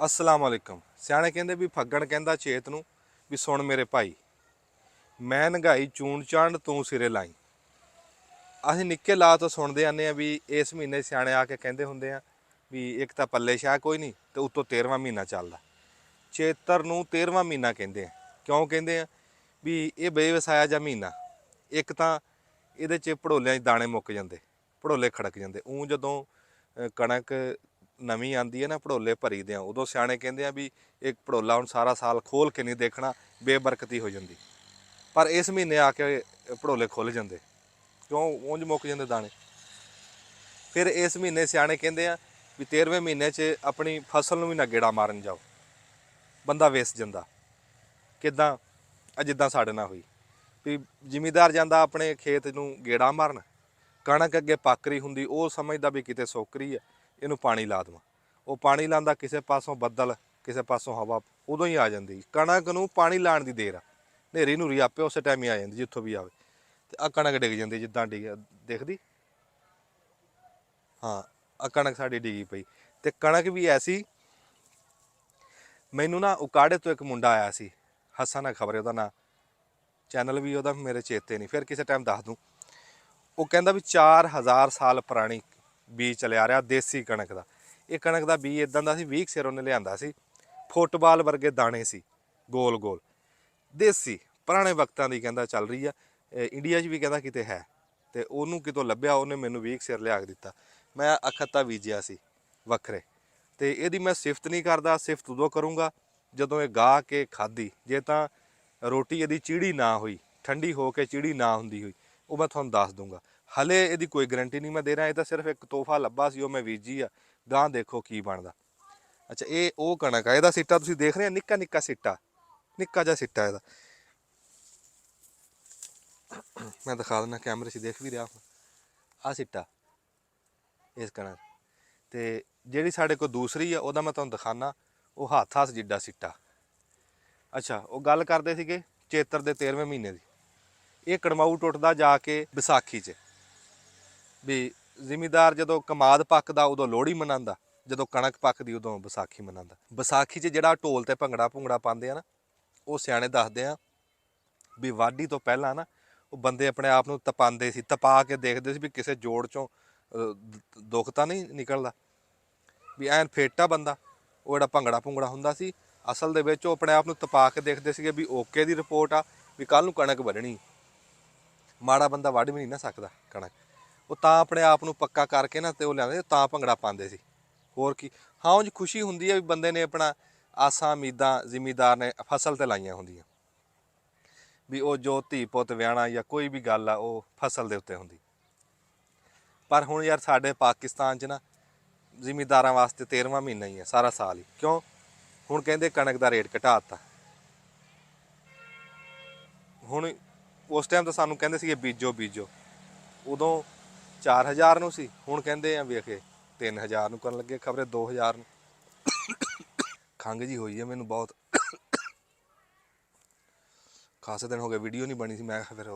अस्सलाम वालेकुम। सियाणे कहते भी फग्गण कहता चेत नूं भी सुन मेरे भाई, मैं नंगाई चून चांड तू सिरे लाई। ਅਸੀਂ ਨਿੱਕੇ ਲਾ ਤੋਂ ਸੁਣਦੇ ਆਨੇ ਆ ਵੀ ਇਸ ਮਹੀਨੇ ਸਿਆਣੇ ਆ ਕੇ ਕਹਿੰਦੇ ਹੁੰਦੇ ਆ ਵੀ ਇੱਕ ਤਾਂ ਪੱਲੇ ਸ਼ਾਹ ਕੋਈ ਨਹੀਂ ਤੇ ਉੱਤੋਂ 13ਵਾਂ ਮਹੀਨਾ ਚੱਲਦਾ। ਚੇਤਰ ਨੂੰ 13ਵਾਂ ਮਹੀਨਾ ਕਹਿੰਦੇ ਆ। ਕਿਉਂ ਕਹਿੰਦੇ ਆ ਵੀ ਇਹ ਬੇਵਸਾਇਆ ਜਿਹਾ ਮਹੀਨਾ। ਇੱਕ ਤਾਂ ਇਹਦੇ 'ਚ ਭੜੋਲਿਆਂ 'ਚ ਦਾਣੇ ਮੁੱਕ ਜਾਂਦੇ, ਭੜੋਲੇ ਖੜਕ ਜਾਂਦੇ। ਜਦੋਂ ਕਣਕ ਨਵੀਂ ਆਉਂਦੀ ਹੈ ਨਾ, ਭੜੋਲੇ ਭਰੀਦੇ ਆ, ਉਦੋਂ ਸਿਆਣੇ ਕਹਿੰਦੇ ਆ ਵੀ ਇੱਕ ਭੜੋਲਾ ਹੁਣ ਸਾਰਾ ਸਾਲ ਖੋਲ ਕੇ ਨਹੀਂ ਦੇਖਣਾ, ਬੇਬਰਕਤੀ ਹੋ ਜਾਂਦੀ। ਪਰ ਇਸ ਮਹੀਨੇ ਆ ਕੇ ਭੜੋਲੇ ਖੁੱਲ ਜਾਂਦੇ, ਕਿਉਂ ਉਂਝ ਮੁੱਕ ਜਾਂਦੇ ਦਾਣੇ। ਫਿਰ ਇਸ ਮਹੀਨੇ ਸਿਆਣੇ ਕਹਿੰਦੇ ਆ ਵੀ 13ਵੇਂ ਮਹੀਨੇ 'ਚ ਆਪਣੀ ਫਸਲ ਨੂੰ ਵੀ ਨਾ ਗੇੜਾ ਮਾਰਨ ਜਾਓ, ਬੰਦਾ ਵਿਸ ਜਾਂਦਾ। ਕਿੱਦਾਂ? ਜਿੱਦਾਂ ਸਾਡੇ ਨਾਲ ਹੋਈ ਵੀ ਜ਼ਿਮੀਂਦਾਰ ਜਾਂਦਾ ਆਪਣੇ ਖੇਤ ਨੂੰ ਗੇੜਾ ਮਾਰਨ, ਕਣਕ ਅੱਗੇ ਪੱਕ ਰਹੀ ਹੁੰਦੀ, ਉਹ ਸਮਝਦਾ ਵੀ ਕਿਤੇ ਸੋਕਰੀ ਹੈ, ਇਹਨੂੰ ਪਾਣੀ ਲਾ ਦੇਵਾਂ। ਉਹ ਪਾਣੀ ਲਾਉਂਦਾ, ਕਿਸੇ ਪਾਸੋਂ ਬੱਦਲ ਕਿਸੇ ਪਾਸੋਂ ਹਵਾ ਉਦੋਂ ਹੀ ਆ ਜਾਂਦੀ। ਕਣਕ ਨੂੰ ਪਾਣੀ ਲਾਉਣ ਦੀ ਦੇਰ ਆ, ਹਨੇਰੀ ਨੂਰੀ ਆਪੇ ਉਸੇ ਟਾਈਮ ਹੀ ਆ ਜਾਂਦੀ ਜਿੱਥੋਂ ਵੀ ਆਵੇ, ਤੇ ਆ ਕਣਕ ਡਿੱਗ ਜਾਂਦੀ ਜਿੱਦਾਂ ਦਿਖਦੀ। ਹਾਂ, ਆ ਕਣਕ ਸਾਡੀ ਡਿੱਗੀ ਪਈ। ਤੇ ਕਣਕ ਵੀ ਐਸੀ, ਮੈਨੂੰ ਨਾ ਉਕਾੜੇ ਤੋਂ ਇੱਕ ਮੁੰਡਾ ਆਇਆ ਸੀ, ਹੱਸਨ ਆ ਖਬਰ ਉਹਦਾ ਨਾਂ, ਚੈਨਲ ਵੀ ਉਹਦਾ ਮੇਰੇ ਚੇਤੇ ਨਹੀਂ, ਫਿਰ ਕਿਸੇ ਟਾਈਮ ਦੱਸ ਦੂੰ। ਉਹ ਕਹਿੰਦਾ ਵੀ 4000 ਸਾਲ ਪੁਰਾਣੀ ਬੀਜ ਚੱਲਿਆ ਰਿਹਾ ਦੇਸੀ ਕਣਕ ਦਾ। ਇਹ ਕਣਕ ਦਾ ਬੀਜ ਇਦਾਂ ਦਾ ਸੀ, 20 ਸਿਰ ਉਹਨੇ ਲਿਆਂਦਾ ਸੀ, ਫੁੱਟਬਾਲ ਵਰਗੇ ਦਾਣੇ ਸੀ, ਗੋਲ ਗੋਲ, ਦੇਸੀ ਪੁਰਾਣੇ ਵਕਤਾਂ ਦੀ ਕਹਿੰਦਾ ਚੱਲ ਰਹੀ ਆ। ਇੰਡੀਆ 'ਚ ਵੀ ਕਹਿੰਦਾ ਕਿਤੇ ਹੈ, ਤੇ ਉਹਨੂੰ ਕਿਤੋਂ ਲੱਭਿਆ, ਉਹਨੇ ਮੈਨੂੰ 20 ਸਿਰ ਲਿਆ ਕੇ ਦਿੱਤਾ। ਮੈਂ ਅਖੱਤਾ ਬੀਜਿਆ ਸੀ ਵੱਖਰੇ। ਤੇ ਇਹਦੀ ਮੈਂ ਸਿਫਤ ਨਹੀਂ ਕਰਦਾ, ਸਿਫਤ ਉਦੋਂ ਕਰੂੰਗਾ ਜਦੋਂ ਇਹ ਗਾ ਕੇ ਖਾਧੀ। ਜੇ ਤਾਂ ਰੋਟੀ ਇਹਦੀ ਚੀੜੀ ਨਾ ਹੋਈ, ਠੰਡੀ ਹੋ ਕੇ ਚੀੜੀ ਨਾ ਹੁੰਦੀ ਹੋਈ, ਉਹ ਮੈਂ ਤੁਹਾਨੂੰ ਦੱਸ ਦੂੰਗਾ। ਹਲੇ ਇਹਦੀ ਕੋਈ ਗਰੰਟੀ ਨਹੀਂ ਮੈਂ ਦੇ ਰਿਹਾ, ਇਹ ਤਾਂ ਸਿਰਫ ਇੱਕ ਤੋਹਫਾ ਲੱਭਾ ਸੀ, ਉਹ ਮੈਂ ਬੀਜੀ ਆ, ਗਾਂ ਦੇਖੋ ਕੀ ਬਣਦਾ। ਅੱਛਾ, ਇਹ ਉਹ ਕਣਕ ਆ, ਇਹਦਾ ਸਿੱਟਾ ਤੁਸੀਂ ਦੇਖ ਰਹੇ ਆ, ਨਿੱਕਾ ਨਿੱਕਾ ਸਿੱਟਾ, ਨਿੱਕਾ ਜਿਹਾ ਸਿੱਟਾ ਇਹਦਾ। ਮੈਂ ਦਿਖਾ ਦਿੰਦਾ, ਕੈਮਰੇ 'ਚ ਦੇਖ ਵੀ ਰਿਹਾ ਆ ਸਿੱਟਾ ਇਸ ਕਣਕ। ਤੇ ਜਿਹੜੀ ਸਾਡੇ ਕੋਲ ਦੂਸਰੀ ਆ, ਉਹਦਾ ਮੈਂ ਤੁਹਾਨੂੰ ਦਿਖਾਣਾ, ਉਹ ਹੱਥ ਜਿੱਡਾ ਸਿੱਟਾ। ਅੱਛਾ, ਉਹ ਗੱਲ ਕਰਦੇ ਸੀਗੇ ਚੇਤਰ ਦੇ 13ਵੇਂ ਮਹੀਨੇ ਦੀ। ਇਹ ਕੜਮਾਊ ਟੁੱਟਦਾ ਜਾ ਕੇ ਵਿਸਾਖੀ 'ਚ, ਵੀ ਜ਼ਿਮੀਂਦਾਰ ਜਦੋਂ ਕਮਾਦ ਪੱਕਦਾ ਉਦੋਂ ਲੋਹੜੀ ਮਨਾਉਂਦਾ, ਜਦੋਂ ਕਣਕ ਪੱਕਦੀ ਉਦੋਂ ਵਿਸਾਖੀ ਮਨਾਉਂਦਾ। ਵਿਸਾਖੀ 'ਚ ਜਿਹੜਾ ਢੋਲ ਤੇ ਭੰਗੜਾ ਪਾਉਂਦੇ ਆ ਨਾ, ਉਹ ਸਿਆਣੇ ਦੱਸਦੇ ਆ ਵੀ ਵਾਢੀ ਤੋਂ ਪਹਿਲਾਂ ਨਾ ਉਹ ਬੰਦੇ ਆਪਣੇ ਆਪ ਨੂੰ ਤਪਾਉਂਦੇ ਸੀ, ਤਪਾ ਕੇ ਦੇਖਦੇ ਸੀ ਵੀ ਕਿਸੇ ਜੋੜ 'ਚੋਂ ਦੁੱਖ ਤਾਂ ਨਹੀਂ ਨਿਕਲਦਾ, ਵੀ ਐਨ ਫੇਟਾ ਬੰਦਾ। ਉਹ ਜਿਹੜਾ ਭੰਗੜਾ ਹੁੰਦਾ ਸੀ, ਅਸਲ ਦੇ ਵਿੱਚ ਉਹ ਆਪਣੇ ਆਪ ਨੂੰ ਤਪਾ ਕੇ ਦੇਖਦੇ ਸੀਗੇ ਵੀ ਓਕੇ ਦੀ ਰਿਪੋਰਟ ਆ, ਵੀ ਕੱਲ੍ਹ ਨੂੰ ਕਣਕ ਵੱਢਣੀ। ਮਾੜਾ ਬੰਦਾ ਵੱਢ ਵੀ ਨਹੀਂ ਨਾ ਸਕਦਾ ਕਣਕ। ਉਹ ਤਾਂ ਆਪਣੇ ਆਪ ਨੂੰ ਪੱਕਾ ਕਰਕੇ ਨਾ ਤੇ ਉਹ ਲਿਆਉਂਦੇ, ਤਾਂ ਭੰਗੜਾ ਪਾਉਂਦੇ ਸੀ। ਹੋਰ ਕੀ, ਹਾਂ ਉਂਝ ਖੁਸ਼ੀ ਹੁੰਦੀ ਹੈ ਵੀ ਬੰਦੇ ਨੇ ਆਪਣਾ ਆਸਾਂ ਉਮੀਦਾਂ ਜ਼ਿਮੀਂਦਾਰ ਨੇ ਫਸਲ ਤੇ ਲਾਈਆਂ ਹੁੰਦੀਆਂ, ਵੀ ਉਹ ਜੋ ਧੀ ਪੁੱਤ ਵਿਆਹਣਾ ਜਾਂ ਕੋਈ ਵੀ ਗੱਲ ਆ ਉਹ ਫਸਲ ਦੇ ਉੱਤੇ ਹੁੰਦੀ। ਪਰ ਹੁਣ ਯਾਰ ਸਾਡੇ ਪਾਕਿਸਤਾਨ 'ਚ ਨਾ ਜ਼ਿਮੀਂਦਾਰਾਂ ਵਾਸਤੇ 13ਵਾਂ ਮਹੀਨਾ ਹੀ ਹੈ ਸਾਰਾ ਸਾਲ ਹੀ। ਕਿਉਂ? ਹੁਣ ਕਹਿੰਦੇ ਕਣਕ ਦਾ ਰੇਟ ਘਟਾ ਦਿੱਤਾ। ਹੁਣ ਉਸ ਟਾਈਮ ਤਾਂ ਸਾਨੂੰ ਕਹਿੰਦੇ ਸੀਗੇ ਬੀਜੋ, ਉਦੋਂ 4000 ਨੂੰ ਸੀ, ਹੁਣ ਕਹਿੰਦੇ ਆ ਵੇਖੇ 3000 ਨੂੰ ਕਰਨ ਲੱਗੇ, ਖਬਰੇ 2000 ਨੂੰ। ਖੰਘ ਜੀ ਹੋਈ ਹੈ ਮੈਨੂੰ ਬਹੁਤ, ਖਾਸੇ ਦਿਨ ਹੋ ਗਏ ਵੀਡੀਓ ਨਹੀਂ ਬਣੀ ਸੀ, ਮੈਂ ਫਿਰ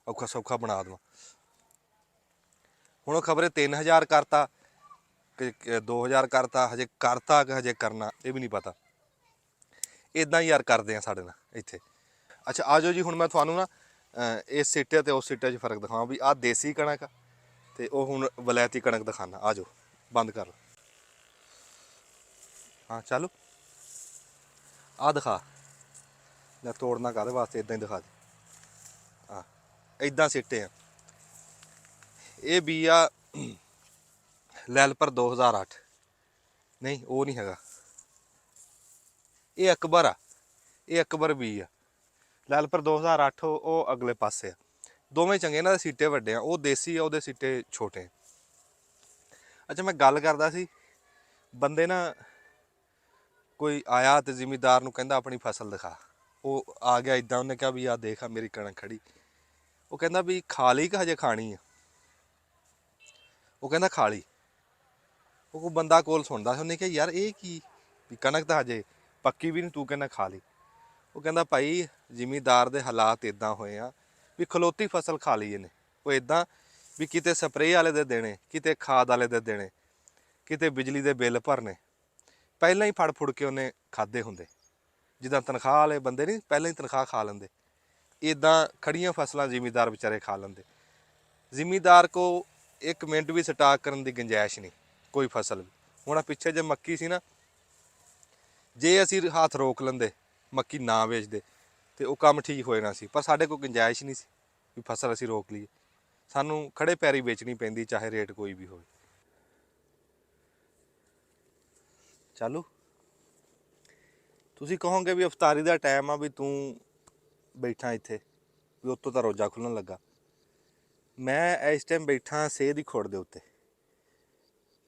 ਔਖਾ ਸੌਖਾ ਬਣਾ ਦੇਵਾਂ। ਹੁਣ ਉਹ ਖਬਰੇ 3000 ਕਰਤਾ ਕਿ 2000 ਕਰਤਾ, ਹਜੇ ਕਰਤਾ ਕਿ ਹਜੇ ਕਰਨਾ ਇਹ ਵੀ ਨਹੀਂ ਪਤਾ। ਇੱਦਾਂ ਹੀ ਯਾਰ ਕਰਦੇ ਆ ਸਾਡੇ ਨਾਲ ਇੱਥੇ। ਅੱਛਾ ਆ ਜਾਓ ਜੀ, ਹੁਣ ਮੈਂ ਤੁਹਾਨੂੰ ਨਾ ਇਸ ਸਿੱਟੇ ਤੇ ਉਸ ਸਿੱਟੇ 'ਚ ਫਰਕ ਦਿਖਾਵਾਂ ਵੀ ਆਹ ਦੇਸੀ ਕਣਕ ਆ ਤੇ ਉਹ ਹੁਣ ਵਲੈਤੀ ਕਣਕ ਦਿਖਾਣਾ। ਆ ਜਾਓ, ਬੰਦ ਕਰ ਲਓ। ਹਾਂ ਚੱਲ, ਆਹ ਦਿਖਾ ਜਾਂ ਤੋੜਨਾ ਕਾਹਦੇ ਵਾਸਤੇ, ਇੱਦਾਂ ਹੀ ਦਿਖਾ ਦੇ। ਹਾਂ, ਇੱਦਾਂ ਸਿੱਟੇ ਆ। ਇਹ ਬੀ ਆ ਲੈਲਪਰ 2008, ਨਹੀਂ ਉਹ ਨਹੀਂ ਹੈਗਾ, ਇਹ ਅਕਬਰ ਆ, ਇਹ ਅਕਬਰ ਬੀ ਆ। ਲੈਲਪਰ 2008 ਉਹ ਅਗਲੇ ਪਾਸੇ ਆ। ਦੋਵੇਂ ਚੰਗੇ, ਇਹਨਾਂ ਦੇ ਸੀਟੇ ਵੱਡੇ ਆ, ਉਹ ਦੇਸੀ ਆ, ਉਹਦੇ ਸੀਟੇ ਛੋਟੇ। ਅੱਛਾ, ਮੈਂ ਗੱਲ ਕਰਦਾ ਸੀ, ਬੰਦੇ ਨਾ ਕੋਈ ਆਇਆ ਤੇ ਜ਼ਿਮੀਂਦਾਰ ਨੂੰ ਕਹਿੰਦਾ ਆਪਣੀ ਫਸਲ ਦਿਖਾ। ਉਹ ਆ ਗਿਆ ਇੱਦਾਂ, ਉਹਨੇ ਕਿਹਾ ਵੀ ਆਹ ਦੇਖ ਮੇਰੀ ਕਣਕ ਖੜੀ। ਉਹ ਕਹਿੰਦਾ ਵੀ ਖਾ ਲਈ ਕਿ ਹਜੇ ਖਾਣੀ ਆ? ਉਹ ਕਹਿੰਦਾ ਖਾ ਲਈ। ਉਹ ਕੋਈ ਬੰਦਾ ਕੋਲ ਸੁਣਦਾ ਸੀ, ਉਹਨੇ ਕਿਹਾ ਯਾਰ ਇਹ ਕੀ, ਵੀ ਕਣਕ ਤਾਂ ਹਜੇ ਪੱਕੀ ਵੀ ਨਹੀਂ, ਤੂੰ ਕਹਿੰਦਾ ਖਾ ਲਈ। ਉਹ ਕਹਿੰਦਾ ਭਾਈ ਜ਼ਿਮੀਂਦਾਰ ਦੇ ਹਾਲਾਤ ਇੱਦਾਂ ਹੋਏ ਆ ਵੀ ਖਲੋਤੀ ਫਸਲ ਖਾ ਲਈ ਇਹਨੇ। ਉਹ ਇੱਦਾਂ ਵੀ ਕਿਤੇ ਸਪਰੇਅ ਵਾਲੇ ਦੇ ਦੇਣੇ, ਕਿਤੇ ਖਾਦ ਵਾਲੇ ਦੇ ਦੇਣੇ, ਕਿਤੇ ਬਿਜਲੀ ਦੇ ਬਿੱਲ ਭਰਨੇ, ਪਹਿਲਾਂ ਹੀ ਫੜ ਫੁੜ ਕੇ ਉਹਨੇ ਖਾਦੇ ਹੁੰਦੇ। ਜਿੱਦਾਂ ਤਨਖਾਹ ਵਾਲੇ ਬੰਦੇ ਨਹੀਂ ਪਹਿਲਾਂ ਹੀ ਤਨਖਾਹ ਖਾ ਲੈਂਦੇ, ਇੱਦਾਂ ਖੜੀਆਂ ਫਸਲਾਂ ਜ਼ਿਮੀਂਦਾਰ ਵਿਚਾਰੇ ਖਾ ਲੈਂਦੇ। ਜ਼ਿਮੀਂਦਾਰ ਕੋ 1 ਮਿੰਟ ਵੀ ਸਟਾਕ ਕਰਨ ਦੀ ਗੁੰਜਾਇਸ਼ ਨਹੀਂ ਕੋਈ ਫਸਲ ਵੀ। ਹੁਣ ਆਹ ਪਿੱਛੇ ਜੇ ਮੱਕੀ ਸੀ ਨਾ, ਜੇ ਅਸੀਂ ਹੱਥ ਰੋਕ ਲੈਂਦੇ, ਮੱਕੀ ਨਾ ਵੇਚਦੇ, ਤੇ ਉਹ ਕੰਮ ਠੀਕ ਹੋ ਜਾਣਾ ਸੀ। ਪਰ ਸਾਡੇ ਕੋਲ ਗੁੰਜਾਇਸ਼ ਨਹੀਂ ਸੀ ਵੀ ਫਸਲ ਅਸੀਂ ਰੋਕ ਲਈਏ, ਸਾਨੂੰ ਖੜੇ ਪੈਰੀ ਵੇਚਣੀ ਪੈਂਦੀ ਚਾਹੇ ਰੇਟ ਕੋਈ ਵੀ ਹੋਵੇ। ਚਾਲੂ ਤੁਸੀਂ ਕਹੋਗੇ ਵੀ ਅਫਤਾਰੀ ਦਾ ਟਾਈਮ ਆ, ਵੀ ਤੂੰ ਬੈਠਾ ਇੱਥੇ, ਵੀ ਉੱਤੋਂ ਤਾਂ ਰੋਜ਼ਾ ਖੁੱਲ੍ਹਣ ਲੱਗਾ। ਮੈਂ ਇਸ ਟਾਈਮ ਬੈਠਾ ਸੇਹ ਦੀ ਖੁੜ ਦੇ ਉੱਤੇ।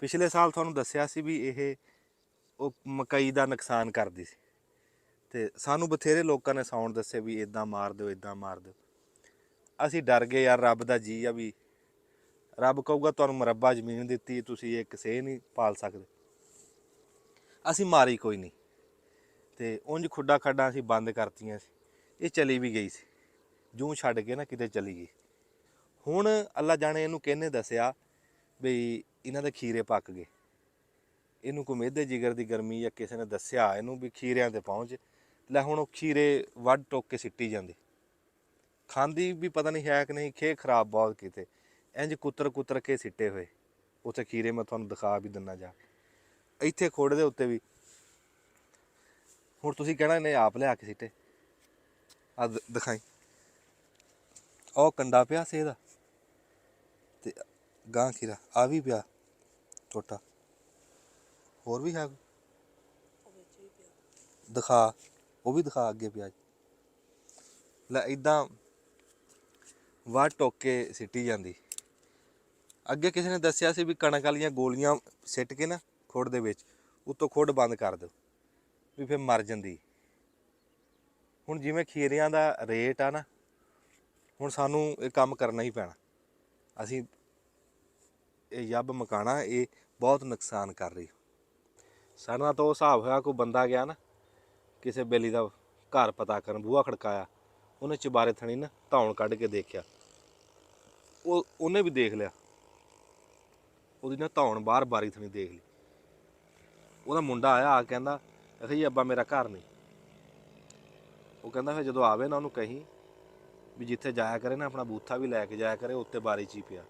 ਪਿਛਲੇ ਸਾਲ ਤੁਹਾਨੂੰ ਦੱਸਿਆ ਸੀ ਵੀ ਇਹ ਉਹ ਮਕਈ ਦਾ ਨੁਕਸਾਨ ਕਰਦੀ ਸੀ, ਤੇ ਸਾਨੂੰ ਬਥੇਰੇ ਲੋਕਾਂ ਨੇ ਸਾਉਣ ਦੱਸੇ ਵੀ ਇੱਦਾਂ ਮਾਰ ਦਿਓ, ਇੱਦਾਂ ਮਾਰ ਦਿਓ। ਅਸੀਂ ਡਰ ਗਏ ਯਾਰ, ਰੱਬ ਦਾ ਜੀ ਆ, ਵੀ ਰੱਬ ਕਹੂਗਾ ਤੁਹਾਨੂੰ ਮੁਰੱਬਾ ਜ਼ਮੀਨ ਦਿੱਤੀ, ਤੁਸੀਂ ਇੱਕ ਸੇਹ ਨਹੀਂ ਪਾਲ ਸਕਦੇ। ਅਸੀਂ ਮਾਰੀ ਕੋਈ ਨਹੀਂ, ਤੇ ਉਂਝ ਖੁੱਡਾ ਖੱਡਾਂ ਅਸੀਂ ਬੰਦ ਕਰਤੀਆਂ ਸੀ। ਇਹ ਚਲੀ ਵੀ ਗਈ ਸੀ, ਜੂੰ ਛੱਡ ਕੇ ਨਾ ਕਿਤੇ ਚਲੀ ਗਈ। ਹੁਣ ਅੱਲਾ ਜਾਣੇ ਇਹਨੂੰ ਕਿਹਨੇ ਦੱਸਿਆ ਵੀ ਇਹਨਾਂ ਦੇ ਖੀਰੇ ਪੱਕ ਗਏ। ਇਹਨੂੰ ਕੋਈ ਮਿਹਦੇ ਜਿਗਰ ਦੀ ਗਰਮੀ ਜਾਂ ਕਿਸੇ ਨੇ ਦੱਸਿਆ ਇਹਨੂੰ ਵੀ ਖੀਰਿਆਂ 'ਤੇ ਪਹੁੰਚ ਲੈ। ਹੁਣ ਉਹ ਖੀਰੇ ਵੱਢ ਟੋਕ ਕੇ ਸਿੱਟੀ ਜਾਂਦੀ, ਖਾਂਦੀ ਵੀ ਪਤਾ ਨਹੀਂ ਹੈ ਕਿ ਨਹੀਂ। ਖੇ ਖਰਾਬ ਬਹੁਤ ਕੀਤੇ, ਇੰਝ ਕੁੱਤਰ ਕੇ ਸਿੱਟੇ ਹੋਏ ਉੱਥੇ ਖੀਰੇ। ਮੈਂ ਤੁਹਾਨੂੰ ਦਿਖਾ ਵੀ ਦਿੰਦਾ ਜਾ ਕੇ, ਇੱਥੇ ਖੋੜ ਦੇ ਉੱਤੇ ਵੀ। ਹੁਣ ਤੁਸੀਂ ਕਹਿਣਾ ਇਹਨੇ ਆਪ ਲਿਆ ਕੇ ਸਿੱਟੇ, ਆ ਦਿਖਾਈ। ਉਹ ਕੰਡਾ ਪਿਆ ਸੇਹ ਦਾ, ਤੇ ਗਾਂ ਖੀਰਾ ਆ ਵੀ ਪਿਆ ਛੋਟਾ। ਹੋਰ ਵੀ ਹੈ ਦਿਖਾ, ਉਹ ਵੀ ਦਿਖਾ ਅੱਗੇ ਪਿਆ ਲੈ। ਇੱਦਾਂ ਵਾਹ ਟੋਕ ਕੇ ਸਿੱਟੀ ਜਾਂਦੀ। ਅੱਗੇ ਕਿਸੇ ਨੇ ਦੱਸਿਆ ਸੀ ਵੀ ਕਣਕ ਵਾਲੀਆਂ ਗੋਲੀਆਂ ਸਿੱਟ ਕੇ ਨਾ ਖੁੱਡ ਦੇ ਵਿੱਚ, ਉੱਤੋਂ ਖੁੱਡ ਬੰਦ ਕਰ ਦਿਓ ਵੀ ਫਿਰ ਮਰ ਜਾਂਦੀ। ਹੁਣ ਜਿਵੇਂ ਖੀਰਿਆਂ ਦਾ ਰੇਟ ਆ ਨਾ, ਹੁਣ ਸਾਨੂੰ ਇਹ ਕੰਮ ਕਰਨਾ ਹੀ ਪੈਣਾ। ਅਸੀਂ ਇਹ ਯੱਬ ਮਕਾਣਾ, ਇਹ ਬਹੁਤ ਨੁਕਸਾਨ ਕਰ ਰਹੀ। ਸਾਡੇ ਨਾਲ ਤਾਂ ਉਹ ਹਿਸਾਬ ਹੋਇਆ, ਕੋਈ ਬੰਦਾ ਗਿਆ ਨਾ ਕਿਸੇ ਬੇਲੀ ਦਾ ਘਰ ਪਤਾ ਕਰਨ, ਬੂਹਾ ਖੜਕਾਇਆ, ਉਹਨੇ ਚੁਬਾਰੇ ਥਣੀ ਨਾ ਧੌਣ ਕੱਢ ਕੇ ਦੇਖਿਆ। ਉਹਨੇ ਵੀ ਦੇਖ ਲਿਆ, ਉਹਦੀ ਨਾ ਧੌਣ ਬਾਹਰ ਬਾਰੀ ਥਣੀ ਦੇਖ ਲਈ। ਉਹਦਾ ਮੁੰਡਾ ਆਇਆ, ਆ ਕਹਿੰਦਾ ਜੀ ਅੱਬਾ ਮੇਰਾ ਘਰ ਨਹੀਂ। ਉਹ ਕਹਿੰਦਾ ਫਿਰ ਜਦੋਂ ਆਵੇ ਨਾ ਉਹਨੂੰ ਕਹੀਂ ਵੀ ਜਿੱਥੇ ਜਾਇਆ ਕਰੇ ਨਾ ਆਪਣਾ ਬੂਥਾ ਵੀ ਲੈ ਕੇ ਜਾਇਆ ਕਰੇ, ਉੱਤੇ ਬਾਰੀ 'ਚ ਹੀ ਪਿਆ।